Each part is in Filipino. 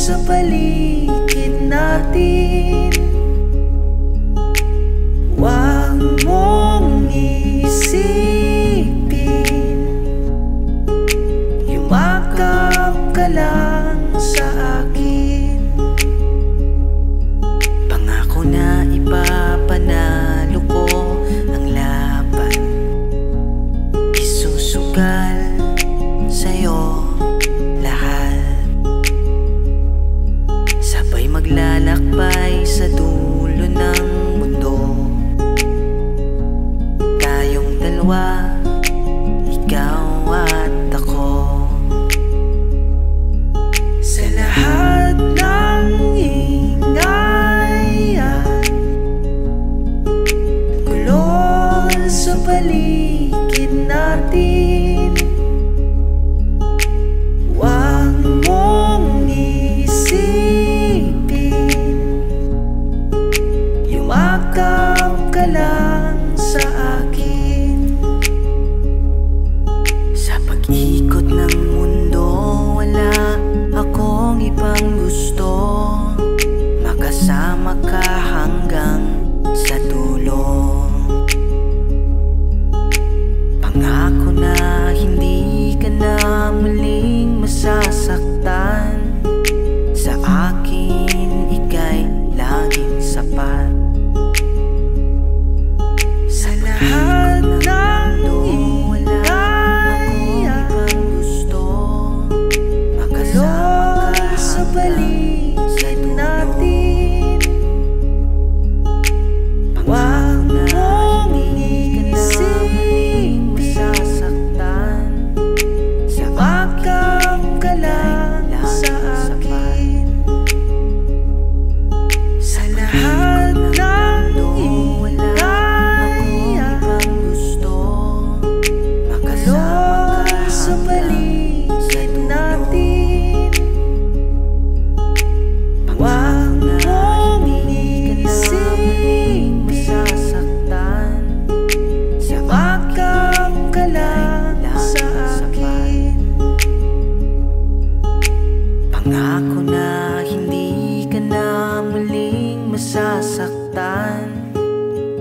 sa paligid natin. Huwag mong isipin, yumakap ka lang sa akin. Pangako na ipapanalo ko ang laban, isusugal sa'yo lahat. Sabay maglalakbay sa dulo ng mundo, tayong dalawa, ikaw at ako. Sa lahat ng ingay at gulo sa paligid natin, huwag mong isipin, yumakap ka lang sa akin. Sa pag-ikot ng mundo, wala akong ibang gusto, makasama ka hanggang sa dulo. Pangako na hindi ka na muling masasaktan, sa akin ika'y laging sapat. Sa lahat ng ingay at makasama ka sa paligid natin, huwag mong isipin, yumakap ka lang sa akin. Sa lahat ng ingay at makasama ka sa paligid natin, huwag mong isipin, yumakap ka lang sa akin. Pangako na hindi ka na muling masasaktan,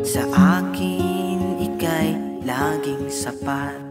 sa akin ika'y laging sapat.